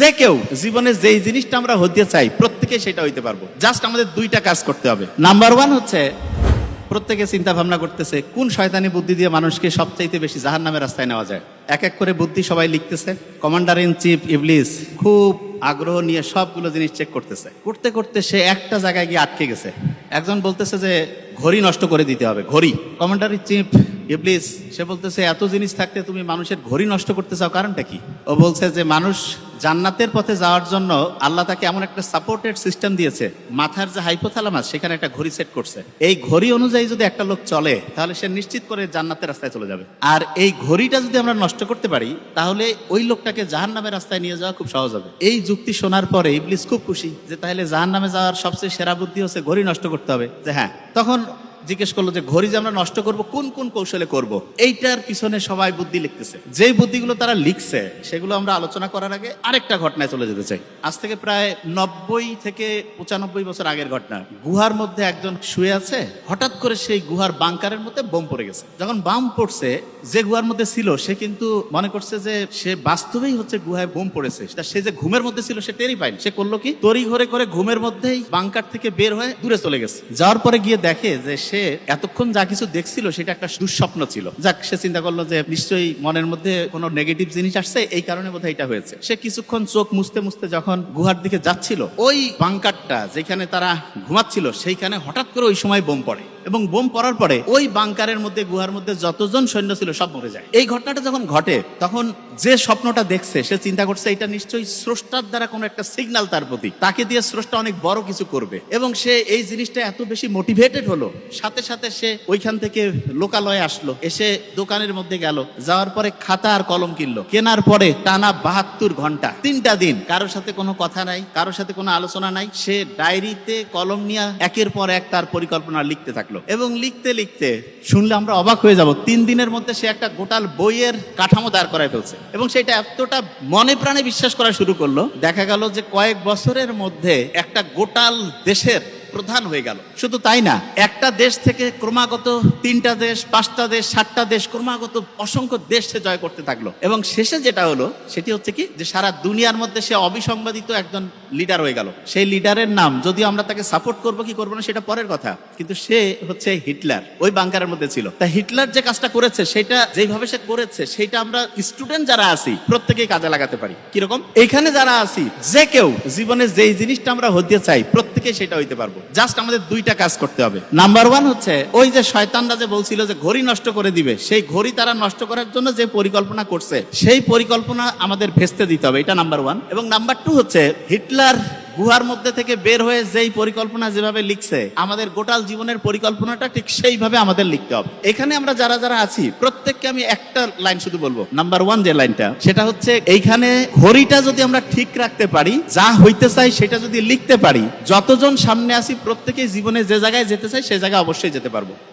যে কেউ জীবনে যেই জিনিসটা আমরা হতে চাই প্রত্যেকে সেটা হইতে পারবো। জাস্ট আমাদের দুইটা কাজ করতে হবে। নাম্বার ওয়ান হচ্ছে প্রত্যেকে চিন্তা ভাবনা করতেছে কোন শয়তানি বুদ্ধি দিয়ে মানুষকে সবচাইতে বেশি জাহান্নামের রাস্তায় নেওয়া যায়। এক এক করে বুদ্ধি সবাই লিখতেছে। কমান্ডার ইন চিফ ইবলিস খুব আগ্রহ নিয়ে সবগুলো জিনিস চেক করতেছে। করতে করতে সে একটা জায়গায় গিয়ে আটকে গেছে। একজন বলতেছে যে ঘড়ি নষ্ট করে দিতে হবে, ঘড়ি। কমান্ডার ইন চিফ ইবলিস সে বলতেছে এত জিনিস থাকতে তুমি মানুষের ঘড়ি নষ্ট করতে চাও, কারণটা কি? ও বলছে যে মানুষ জান্নাতের পথে যাওয়ার জন্য আল্লাহ তাকে এমন একটা সাপোর্টেড সিস্টেম দিয়েছে, মাথার যে হাইপোথ্যালামাস সেখানে একটা ঘড়ি সেট করছে। এই ঘড়ি অনুযায়ী যদি একটা লোক চলে তাহলে সে নিশ্চিত করে জান্নাতের রাস্তায় চলে যাবে। আর এই ঘড়িটা যদি আমরা নষ্ট করতে পারি তাহলে ওই লোকটাকে জাহান্নামের রাস্তায় নিয়ে যাওয়া খুব সহজ হবে। এই যুক্তি শোনার পরে ইবলিস খুব খুশি যে তাহলে জাহান্নামে যাওয়ার সবচেয়ে সেরা বুদ্ধি হচ্ছে ঘড়ি নষ্ট করতে হবে। যে হ্যাঁ, তখন জিজ্ঞেস করলো যে ঘড়ি যে আমরা নষ্ট করব কোন কোন কৌশলে করব। এইটার পিছনে সবাই বুদ্ধি লিখতেছে। যেই বুদ্ধিগুলো তারা লিখছে সেগুলো আমরা আলোচনা করার আগে আরেকটা ঘটনায় চলে যেতে চাই। আজ থেকে প্রায় 90 থেকে 95 বছর আগের ঘটনা। গুহার মধ্যে একজন শুয়ে আছে, হঠাৎ করে সেই গুহার বাংকারের মধ্যে বোম পড়ে গেছে। যখন বাম পড়ছে, যে গুহার মধ্যে ছিল সে কিন্তু মনে করছে যে সে বাস্তবেই হচ্ছে গুহায় বোম পড়েছে। সে যে ঘুমের মধ্যে ছিল সে টেরই পায়নি। সে করলো কি, তড়ি ঘরে করে ঘুমের মধ্যেই বাংকার থেকে বের হয়ে দূরে চলে গেছে। যাওয়ার পরে গিয়ে দেখে যে সে এতক্ষণ যা কিছু দেখছিল সেটা একটা দুঃস্বপ্ন ছিল। যাক, সে চিন্তা করলো যে নিশ্চয়ই মনের মধ্যে কোনো নেগেটিভ জিনিস আসছে, এই কারণে বোধহয় এটা হয়েছে। সে কিছুক্ষণ চোখ মুছতে মুছতে যখন গুহার দিকে যাচ্ছিল, ওই বাংকারটা যেখানে তারা ঘুমাচ্ছিল সেইখানে হঠাৎ করে ওই সময় বোম পড়ে। এবং বোম পড়ার পরে ওই বাংকারের মধ্যে, গুহার মধ্যে যতজন সৈন্য ছিল সব মরে যায়। এই ঘটনাটা যখন ঘটে তখন যে স্বপ্নটা দেখছে সে চিন্তা করছে এটা নিশ্চয়ই স্রষ্টার দ্বারা কোনো একটা সিগন্যাল তার প্রতি, তাকে দিয়ে স্রষ্টা অনেক বড় কিছু করবে। এবং সে এই জিনিসটা এত বেশি মোটিভেটেড হলো, সাথে সাথে সে ওইখান থেকে লোকালয়ে আসলো, এসে দোকানের মধ্যে গেল, যাওয়ার পরে খাতা আর কলম কিনলো। কেনার পরে টানা 72 ঘন্টা 3টা দিন কারোর সাথে কোনো কথা নাই, কারোর সাথে কোনো আলোচনা নাই, সে ডায়েরিতে কলম নিয়ে একের পর এক তার পরিকল্পনা লিখতে থাকলো। এবং লিখতে লিখতে শুনলে আমরা অবাক হয়ে যাব, 3 দিনের মধ্যে সে একটা গোটাল বইয়ের কাঠামো দাঁড় করায় ফেলছে। এবং সেটা এতটা মনে প্রাণে বিশ্বাস করা শুরু করলো, দেখা গেল যে কয়েক বছরের মধ্যে একটা গোটাল দেশের প্রধান হয়ে গেল। শুধু তাই না, একটা দেশ থেকে ক্রমাগত 3টা দেশ, 5টা দেশ, 7টা দেশ, ক্রমাগত অসংখ্য দেশ সে জয় করতে থাকলো। এবং শেষে যেটা হলো সেটি হচ্ছে কি, যে সারা দুনিয়ার মধ্যে সে অবিসংবাদিত একজন লিডার হয়ে গেল। সেই লিডারের নাম, যদিও আমরা তাকে সাপোর্ট করবো কি করবো না সেটা পরের কথা, কিন্তু সে হচ্ছে হিটলার। ওই বাংকারের মধ্যে ছিল। তা হিটলার যে কাজটা করেছে সেটা যেভাবে সে করেছে সেটা আমরা স্টুডেন্ট যারা আছি প্রত্যেকেই কাজে লাগাতে পারি। কিরকম? এখানে যারা আছি যে কেউ জীবনে যেই জিনিসটা আমরা হতে চাই প্রত্যেকেই সেটা হইতে পারবো। জাস্ট আমাদের দুইটা কাজ করতে হবে। নাম্বার ওয়ান হচ্ছে ওই যে শয়তানরা যে বলছিল যে ঘড়ি নষ্ট করে দিবে, সেই ঘড়ি তারা নষ্ট করার জন্য যে পরিকল্পনা করছে সেই পরিকল্পনা আমাদের ভেস্তে দিতে হবে। এটা নাম্বার ওয়ান। এবং নাম্বার টু হচ্ছে হিটলার গুহার মধ্যে থেকে বের হয়ে যেই পরিকল্পনা যেভাবে লিখছে, আমাদের গোটাল জীবনের পরিকল্পনাটা ঠিক সেইভাবে আমাদের লিখতে হবে। এখানে আমরা যারা যারা আছি প্রত্যেককে আমি একটা লাইন শুধু বলবো। নাম্বার ওয়ান যে লাইনটা, সেটা হচ্ছে এইখানে ঘড়িটা যদি আমরা ঠিক রাখতে পারি, যা হইতে চাই সেটা যদি লিখতে পারি, যতজন সামনে আছি প্রত্যেকেই জীবনে যে জায়গায় যেতে চাই সে জায়গায় অবশ্যই যেতে পারবো।